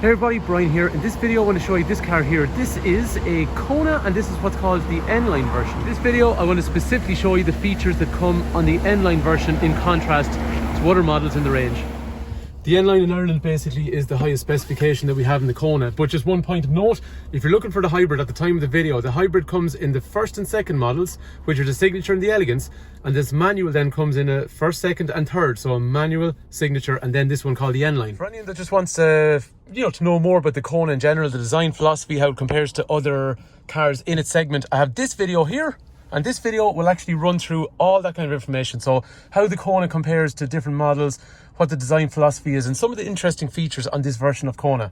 Hey everybody, Brian here. In this video I want to show you this car here. This is a Kona and this is what's called the NLine version. In this video I want to specifically show you the features that come on the NLine version in contrast to other models in the range. The NLine in Ireland basically is the highest specification that we have in the Kona, but just one point of note, if you're looking for the hybrid at the time of the video, the hybrid comes in the first and second models, which are the Signature and the Elegance, and this manual then comes in a first, second and third, so a manual, Signature, and then this one called the NLine. For anyone that just wants to know more about the Kona in general, the design philosophy, how it compares to other cars in its segment, I have this video here. And this video will actually run through all that kind of information. So how the Kona compares to different models, what the design philosophy is, and some of the interesting features on this version of Kona.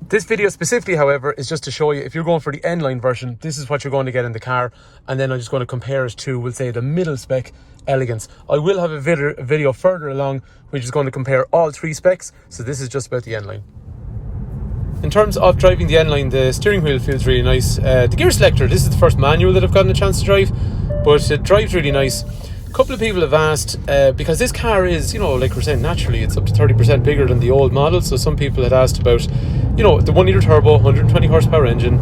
This video specifically, however, is just to show you if you're going for the NLine version, this is what you're going to get in the car. And then I'm just going to compare it to, we'll say, the middle spec Elegance. I will have a video further along, which is going to compare all three specs. So this is just about the NLine. In terms of driving the NLine, the steering wheel feels really nice. The gear selector, this is the first manual that I've gotten a chance to drive, but it drives really nice. A couple of people have asked, because this car is, like we're saying, naturally it's up to 30% bigger than the old model, so some people had asked about, the 1 litre turbo, 120 horsepower engine,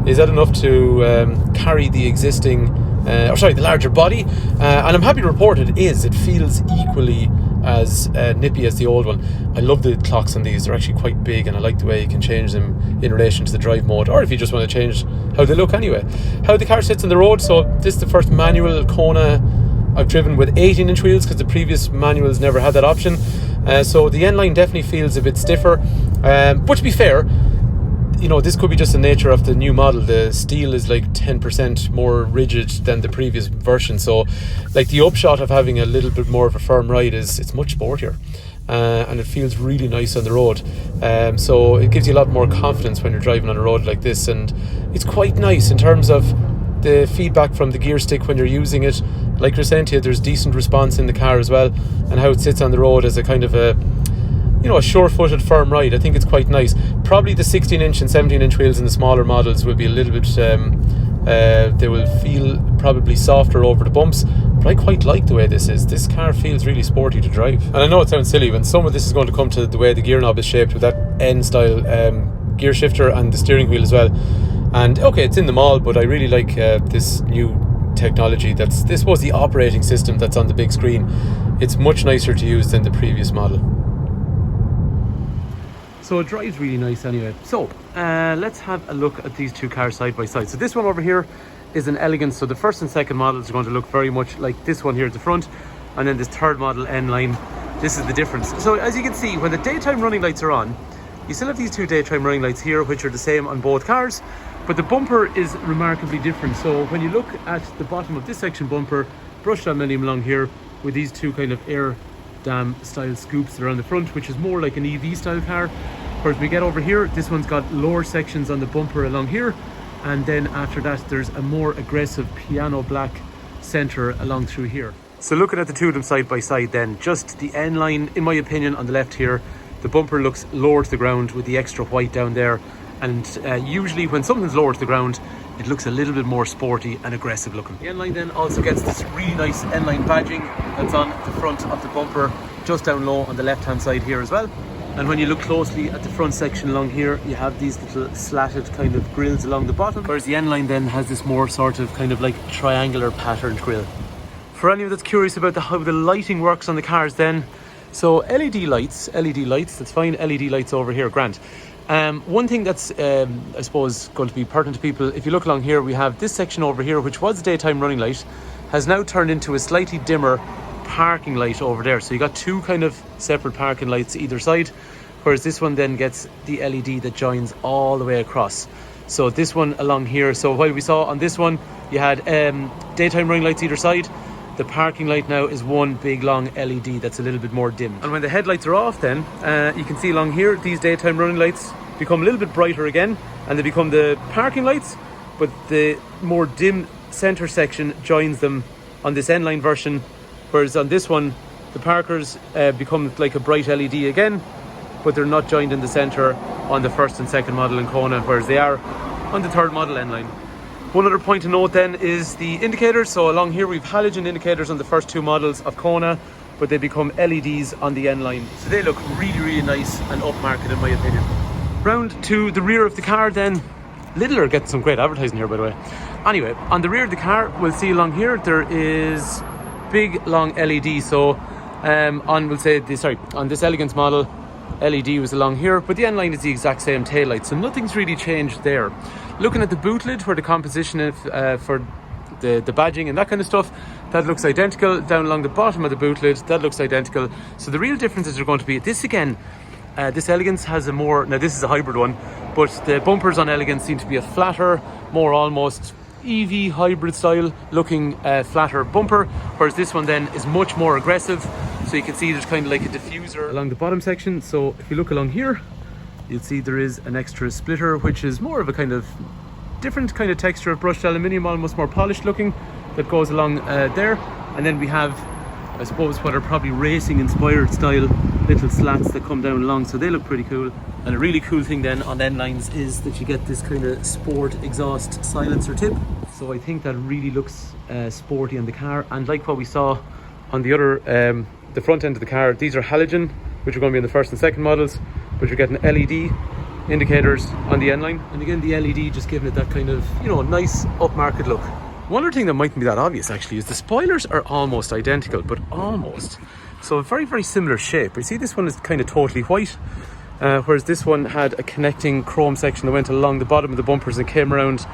is that enough to carry the existing, the larger body? And I'm happy to report it is. It feels equally as nippy as the old one. I love the clocks on these. They're actually quite big and I like the way you can change them in relation to the drive mode, or if you just want to change how they look anyway. How the car sits on the road, so this is the first manual Kona I've driven with 18-inch wheels, because the previous manuals never had that option. So the NLine definitely feels a bit stiffer, but to be fair, this could be just the nature of the new model. The steel is like 10% more rigid than the previous version, so like the upshot of having a little bit more of a firm ride is it's much sportier, and it feels really nice on the road. So it gives you a lot more confidence when you're driving on a road like this, and it's quite nice in terms of the feedback from the gear stick when you're using it. Like you're saying to you, there's decent response in the car as well, and how it sits on the road as a kind of a sure-footed, firm ride. I think it's quite nice. Probably the 16-inch and 17-inch wheels in the smaller models will be a little bit, they will feel probably softer over the bumps, but I quite like the way this is. This car feels really sporty to drive. And I know it sounds silly, when some of this is going to come to the way the gear knob is shaped with that N-style gear shifter and the steering wheel as well. And okay, it's in the mall, but I really like this new technology. This was the operating system that's on the big screen. It's much nicer to use than the previous model. So it drives really nice anyway. So let's have a look at these two cars side by side. So this one over here is an Elegance. So the first and second models are going to look very much like this one here at the front. And then this third model, NLine, this is the difference. So as you can see, when the daytime running lights are on, you still have these two daytime running lights here, which are the same on both cars. But the bumper is remarkably different. So when you look at the bottom of this section bumper, brushed aluminium along here with these two kind of air dam style scoops that are on the front, which is more like an EV style car. Whereas we get over here, this one's got lower sections on the bumper along here, and then after that there's a more aggressive piano black center along through here. So looking at the two of them side by side then, just the NLine, in my opinion, on the left here, the bumper looks lower to the ground with the extra white down there, and usually when something's lower to the ground, it looks a little bit more sporty and aggressive looking. The NLine then also gets this really nice NLine badging that's on the front of the bumper, just down low on the left hand side here as well. And when you look closely at the front section along here, you have these little slatted kind of grills along the bottom, whereas the NLine then has this more sort of kind of like triangular patterned grill. For anyone that's curious about how the lighting works on the cars then, so LED lights, that's fine, LED lights over here, grand. One thing that's, I suppose, going to be pertinent to people, if you look along here, we have this section over here, which was the daytime running light, has now turned into a slightly dimmer parking light over there. So you got two kind of separate parking lights either side, whereas this one then gets the LED that joins all the way across. So this one along here, so while we saw on this one, you had daytime running lights either side, the parking light now is one big long LED that's a little bit more dim. And when the headlights are off then, you can see along here, these daytime running lights become a little bit brighter again, and they become the parking lights, but the more dim center section joins them on this NLine version, whereas on this one, the parkers become like a bright LED again, but they're not joined in the center on the first and second model in Kona, whereas they are on the third model NLine. One other point to note then is the indicators. So along here we've halogen indicators on the first two models of Kona, but they become LEDs on the NLine. So they look really, really nice and upmarket in my opinion. Round to the rear of the car then. Littler gets some great advertising here, by the way. Anyway, on the rear of the car, we'll see along here, there is big long LED. So on this Elegance model, LED was along here, but the N-Line is the exact same taillight, so nothing's really changed there. Looking at the boot lid, where the composition is for the badging and that kind of stuff, that looks identical. Down along the bottom of the boot lid, that looks identical. So the real differences are going to be this again. This Elegance has a more, now this is a hybrid one, but the bumpers on Elegance seem to be a flatter, more almost EV hybrid style looking flatter bumper, whereas this one then is much more aggressive. So you can see there's kind of like a diffuser along the bottom section. So if you look along here, you'll see there is an extra splitter, which is more of a kind of different kind of texture of brushed aluminium, almost more polished looking, that goes along there. And then we have, I suppose, what are probably racing inspired style little slats that come down along, so they look pretty cool. And a really cool thing then on N-Lines is that you get this kind of sport exhaust silencer tip. So I think that really looks sporty on the car. And like what we saw on the other, the front end of the car, these are halogen, which are going to be in the first and second models, but you're getting LED indicators on the N-Line. And again, the LED just giving it that kind of, you know, nice upmarket look. One other thing that mightn't be that obvious actually is the spoilers are almost identical, but almost. So a very, very similar shape. You see this one is kind of totally white, whereas this one had a connecting chrome section that went along the bottom of the bumpers and came around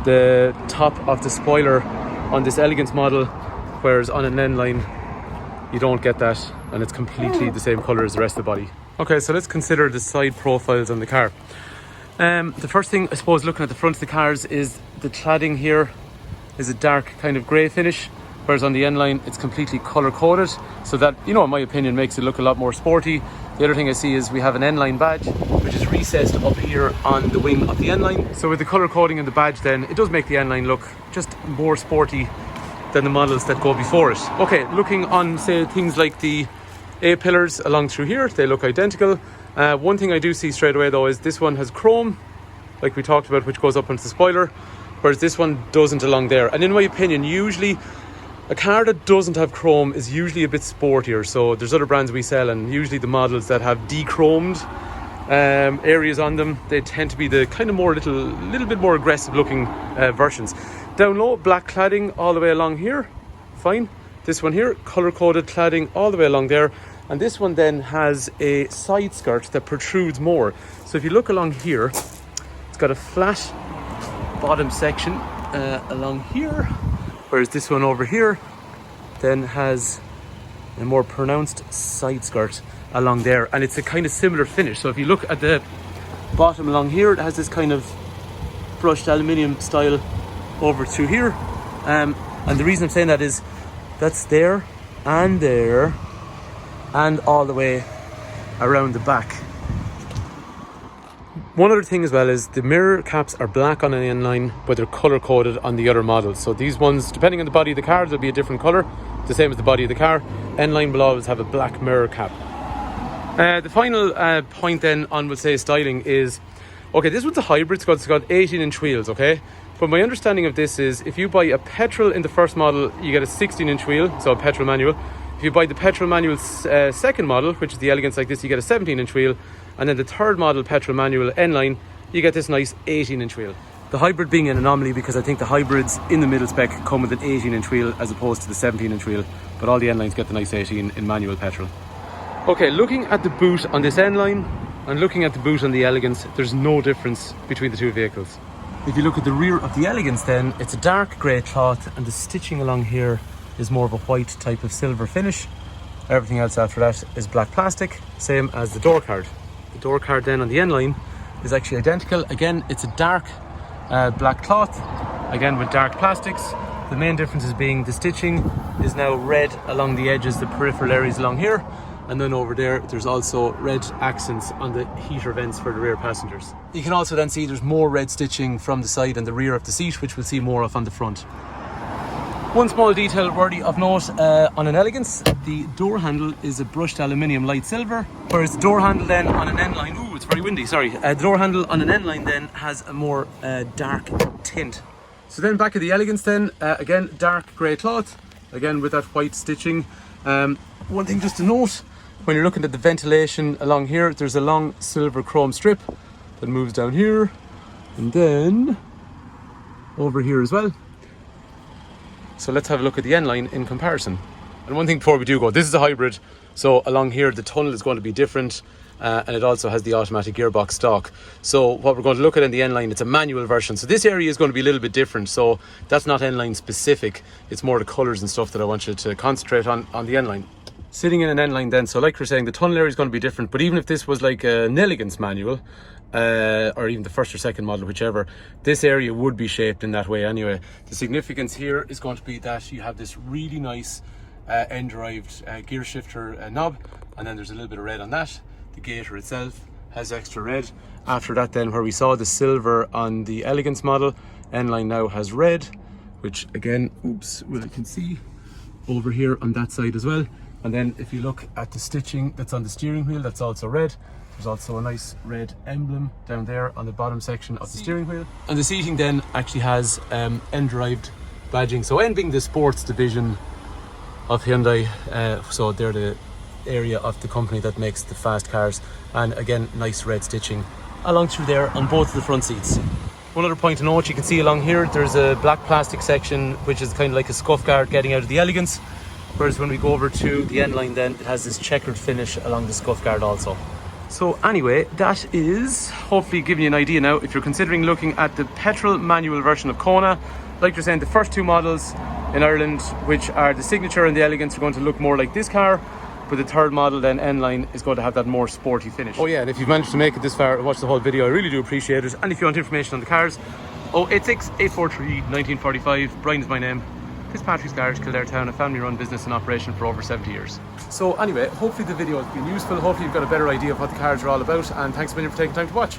the top of the spoiler on this Elegance model, whereas on an N-Line you don't get that, and it's completely the same colour as the rest of the body. Okay, so let's consider the side profiles on the car. The first thing, I suppose, looking at the front of the cars is the cladding here is a dark kind of grey finish, whereas on the N-Line it's completely colour coded, so that, you know, in my opinion, makes it look a lot more sporty. The other thing I see is we have an N-Line badge which is recessed up here on the wing of the N-Line. So with the colour coding and the badge then, it does make the N-Line look just more sporty than the models that go before it. Okay, looking on, say, things like the A-pillars along through here, they look identical. One thing I do see straight away though is this one has chrome, like we talked about, which goes up onto the spoiler, whereas this one doesn't along there. And in my opinion, usually a car that doesn't have chrome is usually a bit sportier. So there's other brands we sell, and usually the models that have de-chromed areas on them, they tend to be the kind of more little bit more aggressive looking versions. Down low, black cladding all the way along here, fine. This one here, colour coded cladding all the way along there. And this one then has a side skirt that protrudes more. So if you look along here, it's got a flat bottom section along here, whereas this one over here then has a more pronounced side skirt along there, and it's a kind of similar finish. So if you look at the bottom along here, it has this kind of brushed aluminium style over through here, and the reason I'm saying that is that's there and all the way around the back. One other thing as well is the mirror caps are black on an N-Line, but they're colour coded on the other models. So these ones, depending on the body of the car, there'll be a different colour, the same as the body of the car. N-Line will always have a black mirror cap. The final point then on, we'll say, styling is, okay, this one's a hybrid, it's got 18-inch wheels, okay? But my understanding of this is if you buy a petrol in the first model, you get a 16-inch wheel, so a petrol manual. If you buy the petrol manual second model, which is the Elegance like this, you get a 17-inch wheel. And then the third model petrol manual N-Line, you get this nice 18-inch wheel. The hybrid being an anomaly because I think the hybrids in the middle spec come with an 18-inch wheel as opposed to the 17-inch wheel. But all the N-Lines get the nice 18 in manual petrol. Okay, looking at the boot on this N-Line and looking at the boot on the Elegance, there's no difference between the two vehicles. If you look at the rear of the Elegance then, it's a dark grey cloth and the stitching along here is more of a white type of silver finish. Everything else after that is black plastic, same as the door card. The door card then on the N-Line is actually identical. Again, it's a dark black cloth, again with dark plastics. The main difference is being the stitching is now red along the edges, the peripheral areas along here. And then over there, there's also red accents on the heater vents for the rear passengers. You can also then see there's more red stitching from the side and the rear of the seat, which we'll see more of on the front. One small detail worthy of note on an Elegance, the door handle is a brushed aluminium light silver, whereas the door handle then on an N-Line, ooh, it's very windy, sorry. The door handle on an N-Line then has a more dark tint. So then back at the Elegance then, again, dark grey cloth, again with that white stitching. One thing just to note, when you're looking at the ventilation along here, there's a long silver chrome strip that moves down here, and then over here as well. So let's have a look at the NLine in comparison. And one thing before we do go, this is a hybrid, so along here the tunnel is going to be different, and it also has the automatic gearbox stock. So what we're going to look at in the NLine, it's a manual version, so this area is going to be a little bit different, so that's not NLine specific, it's more the colours and stuff that I want you to concentrate on the NLine. Sitting in an NLine then, so like we're saying, the tunnel area is going to be different, but even if this was like an Elegance manual, or even the first or second model, whichever, this area would be shaped in that way anyway. The significance here is going to be that you have this really nice end-derived gear shifter knob, and then there's a little bit of red on that. The gator itself has extra red. After that then, where we saw the silver on the Elegance model, NLine now has red, which again, well, I can see over here on that side as well. And then if you look at the stitching that's on the steering wheel, that's also red. There's also a nice red emblem down there on the bottom section of the steering wheel. And the seating then actually has N-derived badging. So N being the sports division of Hyundai, so they're the area of the company that makes the fast cars. And again, nice red stitching along through there on both of the front seats. One other point to note, you can see along here, there's a black plastic section, which is kind of like a scuff guard getting out of the Elegance. Whereas when we go over to the NLine then, it has this checkered finish along the scuff guard also. So anyway, that is hopefully giving you an idea now if you're considering looking at the petrol manual version of Kona. Like you're saying, the first two models in Ireland, which are the Signature and the Elegance, are going to look more like this car, but the third model then, NLine, is going to have that more sporty finish. Oh yeah, and if you've managed to make it this far and watch the whole video, I really do appreciate it. And if you want information on the cars, 086 843 1945. Brian is my name. Fitzpatrick's Garage, Kildare Town, a family-run business in operation for over 70 years. So anyway, hopefully the video has been useful. Hopefully you've got a better idea of what the cars are all about, and thanks a million for taking time to watch.